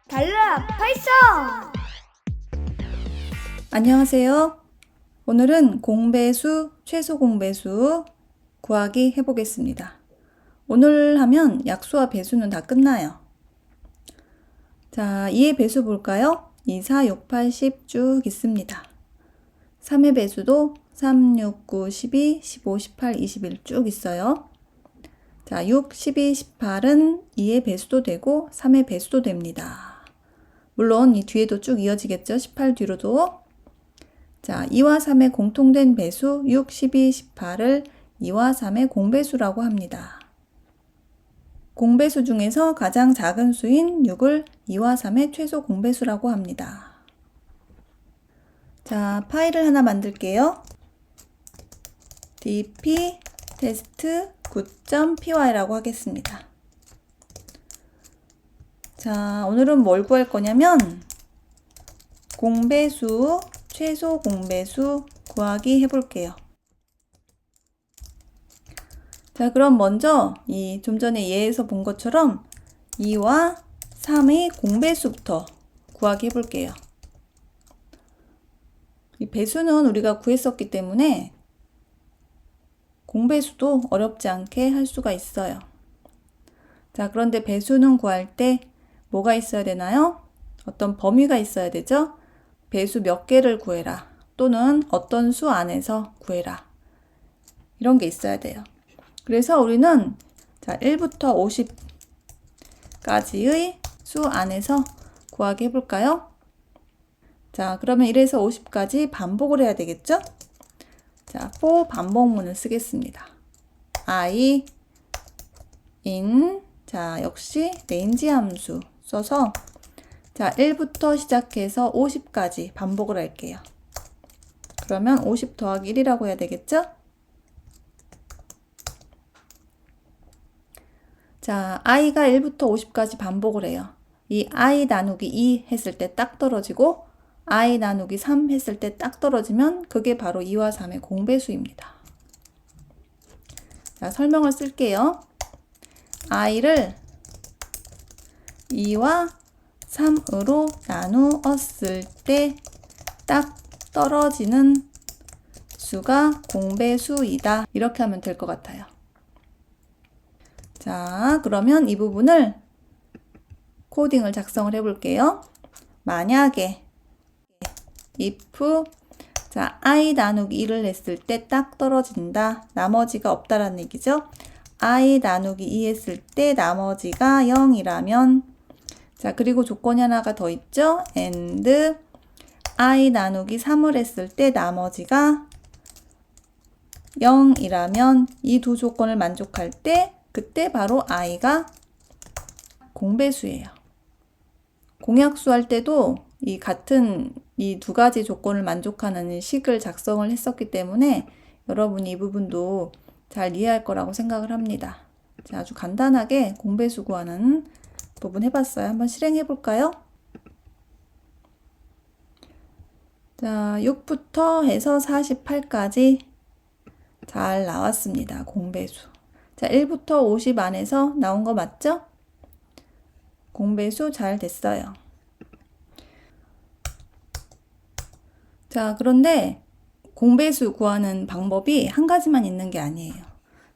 달라 발사! 안녕하세요. 오늘은 공배수, 최소 공배수 구하기 해보겠습니다. 오늘 하면 약수와 배수는 다 끝나요. 자, 2의 배수 볼까요? 2, 4, 6, 8, 10 쭉 있습니다. 3의 배수도 3, 6, 9, 12, 15, 18, 21 쭉 있어요. 자, 6, 12, 18은 2의 배수도 되고 3의 배수도 됩니다. 물론 이 뒤에도 쭉 이어지겠죠? 18 뒤로도. 자, 2와 3의 공통된 배수 6, 12, 18을 2와 3의 공배수라고 합니다. 공배수 중에서 가장 작은 수인 6을 2와 3의 최소 공배수라고 합니다. 자, 파일을 하나 만들게요. dp test 9.py라고 하겠습니다. 자, 오늘은 뭘 구할 거냐면 공배수, 최소 공배수 구하기 해볼게요. 자, 그럼 먼저 이 좀 전에 예에서 본 것처럼 2와 3의 공배수부터 구하기 해볼게요. 이 배수는 우리가 구했었기 때문에 공배수도 어렵지 않게 할 수가 있어요. 자, 그런데 배수는 구할 때 뭐가 있어야 되나요? 어떤 범위가 있어야 되죠? 배수 몇 개를 구해라. 또는 어떤 수 안에서 구해라. 이런 게 있어야 돼요. 그래서 우리는 자, 1부터 50까지의 수 안에서 구하기 해볼까요? 자, 그러면 1에서 50까지 반복을 해야 되겠죠? 자, for 반복문을 쓰겠습니다. I, in, 자, 역시 range 함수 써서 자, 1부터 시작해서 50까지 반복을 할게요. 그러면 50 더하기 1이라고 해야 되겠죠? 자, i가 1부터 50까지 반복을 해요. 이 i 나누기 2 했을 때 딱 떨어지고 i 나누기 3 했을 때 딱 떨어지면 그게 바로 2와 3의 공배수입니다. 자, 설명을 쓸게요. i를 2와 3으로 나누었을 때 딱 떨어지는 수가 공배수이다. 이렇게 하면 될 것 같아요. 자, 그러면 이 부분을 코딩을 작성을 해볼게요. 만약에 if 자, i 나누기 2를 했을 때 딱 떨어진다. 나머지가 없다라는 얘기죠. i 나누기 2 했을 때 나머지가 0이라면 자, 그리고 조건이 하나가 더 있죠. and i 나누기 3을 했을 때 나머지가 0이라면 이 두 조건을 만족할 때 그때 바로 i가 공배수예요. 공약수 할 때도 이 같은 이 두 가지 조건을 만족하는 식을 작성을 했었기 때문에 여러분이 이 부분도 잘 이해할 거라고 생각을 합니다. 자, 아주 간단하게 공배수 구하는 부분 해봤어요. 한번 실행해 볼까요? 자, 6부터 해서 48까지 잘 나왔습니다. 공배수. 자, 1부터 50 안에서 나온 거 맞죠? 공배수 잘 됐어요. 자, 그런데 공배수 구하는 방법이 한 가지만 있는 게 아니에요.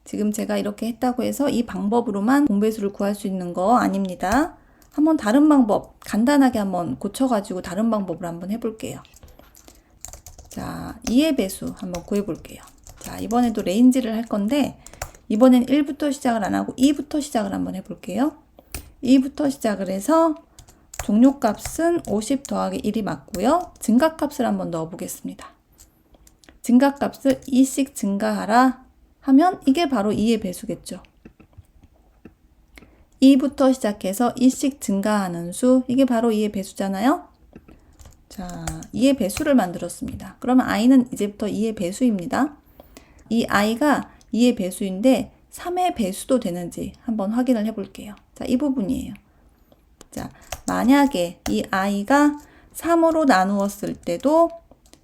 지금 제가 이렇게 했다고 해서 이 방법으로만 공배수를 구할 수 있는 거 아닙니다. 한번 다른 방법, 간단하게 한번 고쳐가지고 다른 방법으로 한번 해볼게요. 자, 2의 배수 한번 구해볼게요. 자, 이번에도 레인지를 할 건데 이번엔 1부터 시작을 안 하고 2부터 시작을 한번 해볼게요. 2부터 시작을 해서 종료값은 50 더하기 1이 맞고요. 증가값을 한번 넣어 보겠습니다. 증가값을 2씩 증가하라 하면 이게 바로 2의 배수겠죠. 2부터 시작해서 2씩 증가하는 수, 이게 바로 2의 배수잖아요. 자, 2의 배수를 만들었습니다. 그러면 i는 이제부터 2의 배수입니다. 이 i가 2의 배수인데 3의 배수도 되는지 한번 확인을 해볼게요. 자, 이 부분이에요. 자, 만약에 이 i가 3으로 나누었을 때도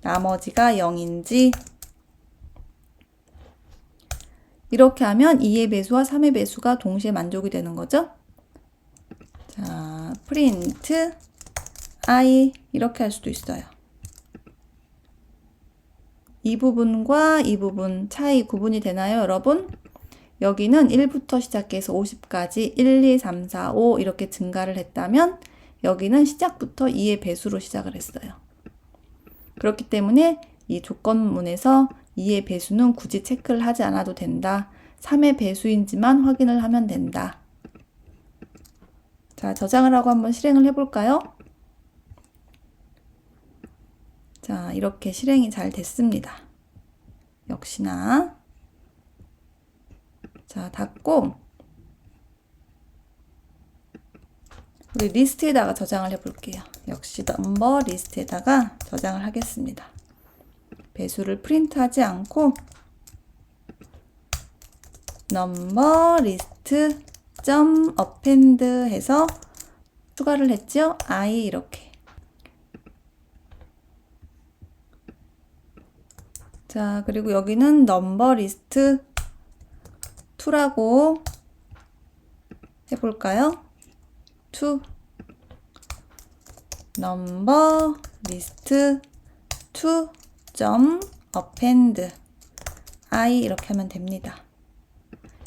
나머지가 0인지 이렇게 하면 2의 배수와 3의 배수가 동시에 만족이 되는 거죠. 자, 프린트 I 이렇게 할 수도 있어요. 이 부분과 이 부분 차이 구분이 되나요, 여러분? 여기는 1부터 시작해서 50까지 1, 2, 3, 4, 5 이렇게 증가를 했다면 여기는 시작부터 2의 배수로 시작을 했어요. 그렇기 때문에 이 조건문에서 2의 배수는 굳이 체크를 하지 않아도 된다. 3의 배수인지만 확인을 하면 된다. 자, 저장을 하고 한번 실행을 해볼까요? 자, 이렇게 실행이 잘 됐습니다. 역시나. 자, 닫고 우리 리스트에다가 저장을 해볼게요. 역시 넘버 리스트에다가 저장을 하겠습니다. 배수를 프린트하지 않고 넘버 리스트 점 append 해서 추가를 했죠. I 이렇게. 자, 그리고 여기는 넘버 리스트 2라고 해볼까요? 2 넘버 리스트 2 점 append I 이렇게 하면 됩니다.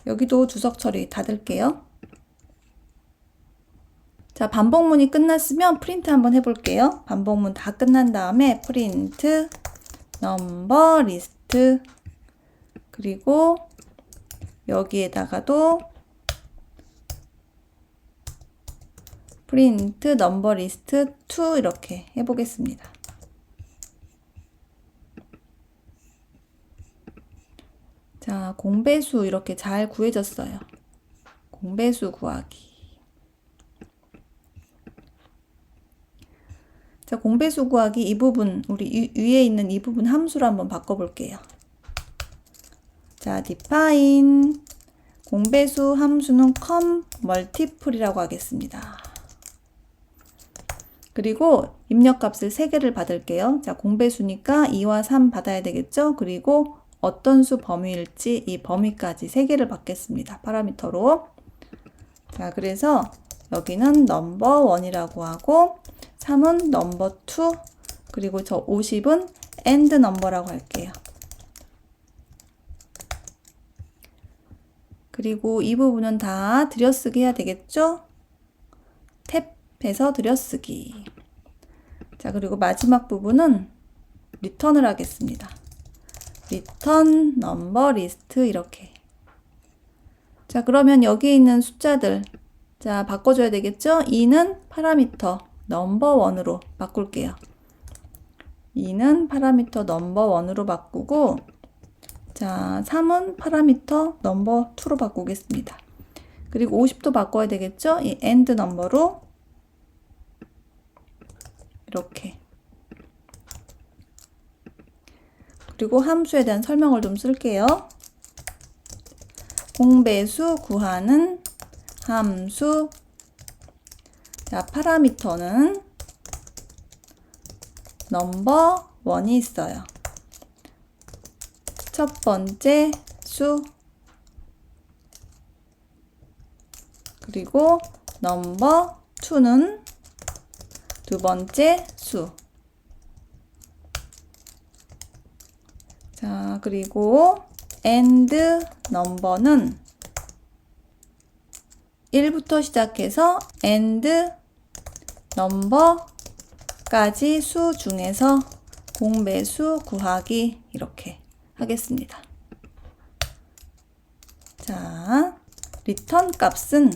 여기도 주석 처리 닫을게요. 자, 반복문이 끝났으면 프린트 한번 해볼게요. 반복문 다 끝난 다음에 프린트 넘버 리스트 그리고 여기에다가도 프린트 넘버 리스트 2 이렇게 해보겠습니다. 자, 공배수 이렇게 잘 구해졌어요. 공배수 구하기. 자, 공배수 구하기 이 부분, 우리 위에 있는 이 부분 함수로 한번 바꿔볼게요. 자, define 공배수 함수는 com multiple이라고 하겠습니다. 그리고 입력값을 3개를 받을게요. 자, 공배수니까 2와 3 받아야 되겠죠? 그리고 어떤 수 범위일지 이 범위까지 3개를 받겠습니다. 파라미터로. 자, 그래서 여기는 넘버 1이라고 하고 3은 넘버 2 그리고 저 50은 end 넘버라고 할게요. 그리고 이 부분은 다 들여쓰기 해야 되겠죠? 탭해서 들여쓰기. 자, 그리고 마지막 부분은 리턴을 하겠습니다. 리턴 넘버 리스트 이렇게. 자, 그러면 여기 있는 숫자들 자, 바꿔줘야 되겠죠? 2는 파라미터 넘버 1으로 바꿀게요. 2는 파라미터 넘버 1으로 바꾸고 자, 3은 파라미터 넘버 2로 바꾸겠습니다. 그리고 50도 바꿔야 되겠죠? 이 end 넘버로 이렇게. 그리고 함수에 대한 설명을 좀 쓸게요. 공배수 구하는 함수. 자, 파라미터는 넘버 1이 있어요. 첫 번째 수. 그리고 넘버 2는 두 번째 수. 자, 그리고 end 넘버는 1부터 시작해서 end 넘버까지 수 중에서 공배수 구하기 이렇게 하겠습니다. 자, 리턴 값은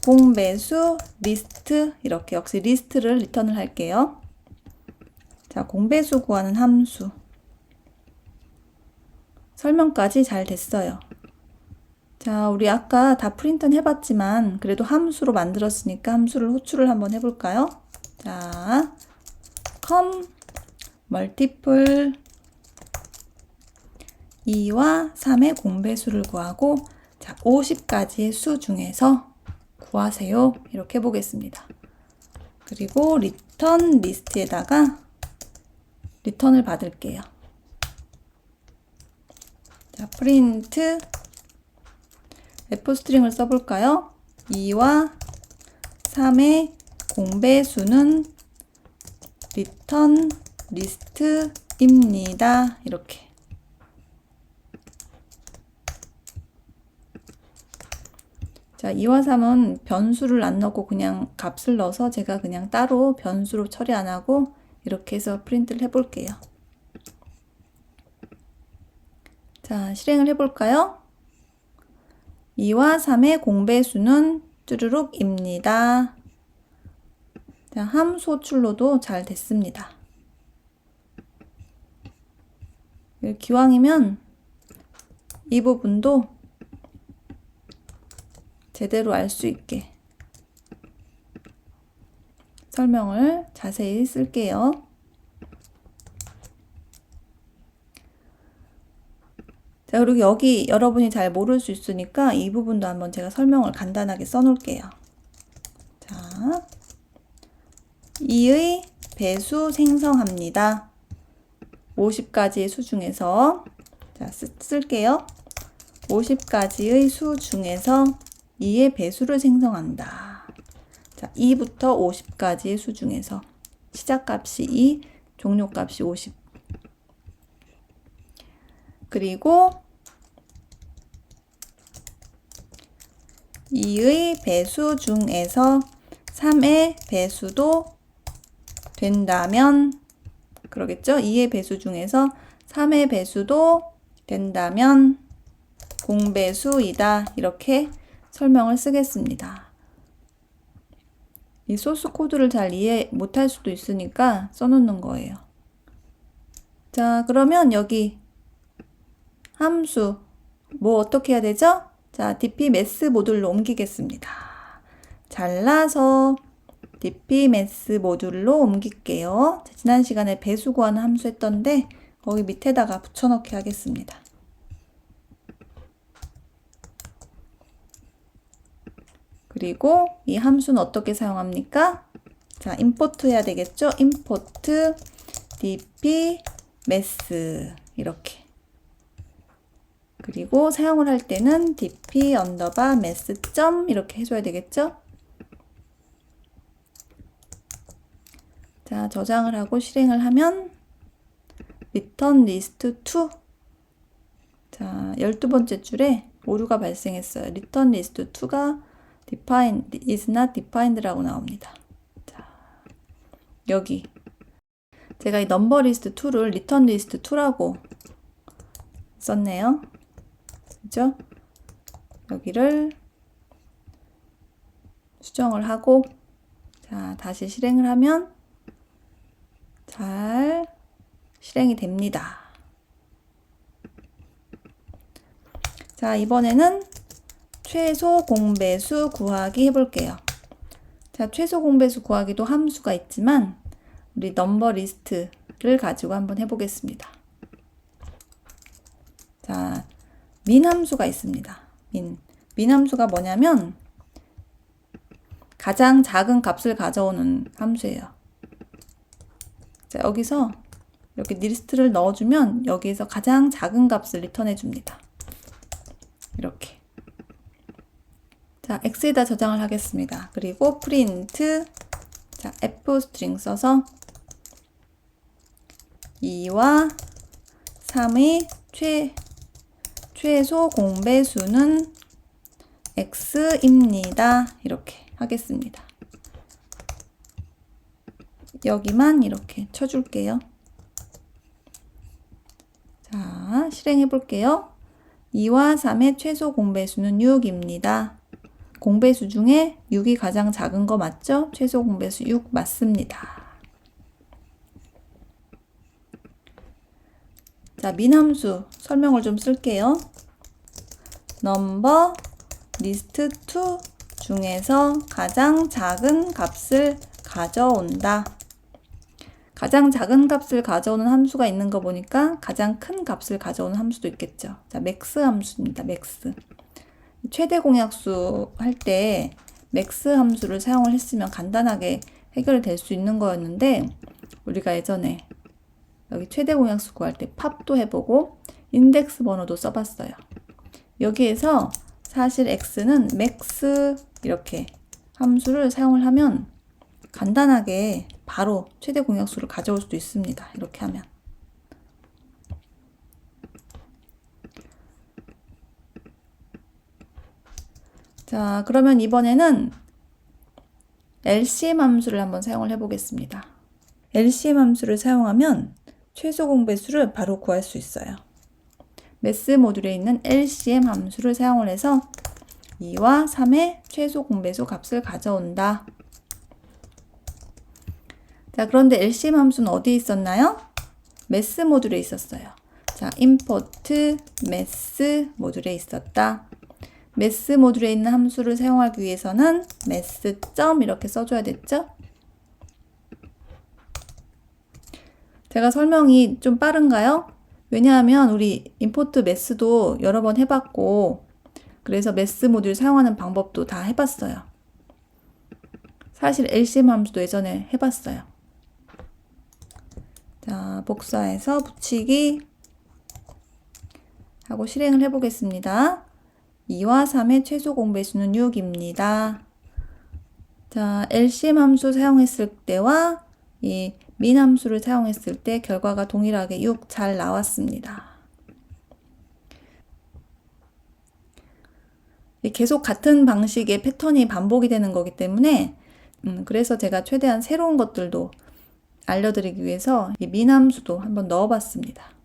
공배수 리스트 이렇게 역시 리스트를 리턴을 할게요. 자, 공배수 구하는 함수. 설명까지 잘 됐어요. 자, 우리 아까 다 프린트는 해봤지만 그래도 함수로 만들었으니까 함수를 호출을 한번 해볼까요? 자, com multiple 2와 3의 공배수를 구하고 자, 50까지의 수 중에서 구하세요. 이렇게 해보겠습니다. 그리고 리턴 리스트에다가 리턴을 받을게요. 자, 프린트 F 스트링을 써볼까요? 2와 3의 공배수는 리턴 리스트입니다. 이렇게. 자, 2와 3은 변수를 안 넣고 그냥 값을 넣어서 제가 그냥 따로 변수로 처리 안 하고 이렇게 해서 프린트를 해볼게요. 자, 실행을 해볼까요? 2와 3의 공배수는 쭈루룩입니다. 자, 함수 호출로도 잘 됐습니다. 기왕이면 이 부분도 제대로 알 수 있게 설명을 자세히 쓸게요. 자, 그리고 여기 여러분이 잘 모를 수 있으니까 이 부분도 한번 제가 설명을 간단하게 써놓을게요. 자, 2의 배수 생성합니다. 50가지의 수 중에서 자, 쓸게요. 50가지의 수 중에서 2의 배수를 생성한다. 자, 2부터 50까지의 수 중에서 시작값이 2, 종료값이 50. 그리고 2의 배수 중에서 3의 배수도 된다면, 그러겠죠? 2의 배수 중에서 3의 배수도 된다면 공배수이다. 이렇게 설명을 쓰겠습니다. 이 소스 코드를 잘 이해 못할 수도 있으니까 써놓는 거예요. 자, 그러면 여기 함수 뭐 어떻게 해야 되죠? 자, dpmath 모듈로 옮기겠습니다. 잘라서 dpmath 모듈로 옮길게요. 자, 지난 시간에 배수 구하는 함수 했던데 거기 밑에다가 붙여넣기 하겠습니다. 그리고 이 함수는 어떻게 사용합니까? 자, 임포트 해야 되겠죠? 임포트 dpmath 이렇게. 그리고 사용을 할 때는 dp_math 이렇게 해줘야 되겠죠? 자, 저장을 하고 실행을 하면 return list 2. 자, 12번째 줄에 오류가 발생했어요. return list 2가 defined, is not defined라고 나옵니다. 자, 여기 제가 이 number list 2를 return list 2라고 썼네요. 그죠? 여기를 수정을 하고 자, 다시 실행을 하면 잘 실행이 됩니다. 자, 이번에는 최소 공배수 구하기 해볼게요. 자, 최소 공배수 구하기도 함수가 있지만 우리 넘버 리스트를 가지고 한번 해보겠습니다. 자, 민 함수가 있습니다. 민 함수가 뭐냐면 가장 작은 값을 가져오는 함수예요. 자, 여기서 이렇게 리스트를 넣어주면 여기에서 가장 작은 값을 리턴해 줍니다. 이렇게. 자, X에다 저장을 하겠습니다. 그리고 print 자, f 스트링 써서 2와 3의 최소 공배수는 x입니다. 이렇게 하겠습니다. 여기만 이렇게 쳐줄게요. 자, 실행해 볼게요. 2와 3의 최소 공배수는 6입니다. 공배수 중에 6이 가장 작은 거 맞죠? 최소 공배수 6 맞습니다. 자, 민함수 설명을 좀 쓸게요. number list 2 중에서 가장 작은 값을 가져온다. 가장 작은 값을 가져오는 함수가 있는 거 보니까 가장 큰 값을 가져오는 함수도 있겠죠. 자, max 함수입니다. max. 최대 공약수 할 때 max 함수를 사용을 했으면 간단하게 해결될 수 있는 거였는데 우리가 예전에 여기 최대 공약수 구할 때 팝도 해보고 인덱스 번호도 써봤어요. 여기에서 사실 x는 max 이렇게 함수를 사용을 하면 간단하게 바로 최대 공약수를 가져올 수도 있습니다. 이렇게 하면. 자, 그러면 이번에는 LCM 함수를 한번 사용을 해보겠습니다. LCM 함수를 사용하면 최소 공배수를 바로 구할 수 있어요. 매스 모듈에 있는 LCM 함수를 사용을 해서 2와 3의 최소 공배수 값을 가져온다. 자, 그런데 LCM 함수는 어디에 있었나요? 매스 모듈에 있었어요. 자, import 매스 모듈에 있었다. 매스 모듈에 있는 함수를 사용하기 위해서는 매스 점 이렇게 써줘야 됐죠? 제가 설명이 좀 빠른가요? 왜냐하면 우리 import 매스도 여러 번 해봤고 그래서 매스 모듈 사용하는 방법도 다 해봤어요. 사실 LCM 함수도 예전에 해봤어요. 자, 복사해서 붙이기 하고 실행을 해보겠습니다. 2와 3의 최소 공배수는 6입니다. 자, LCM 함수 사용했을 때와 이 min 함수를 사용했을 때 결과가 동일하게 6 잘 나왔습니다. 계속 같은 방식의 패턴이 반복이 되는 거기 때문에 그래서 제가 최대한 새로운 것들도 알려드리기 위해서 이 min 함수도 한번 넣어봤습니다.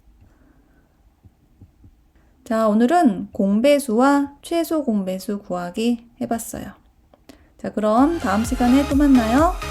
자, 오늘은 공배수와 최소 공배수 구하기 해봤어요. 자, 그럼 다음 시간에 또 만나요.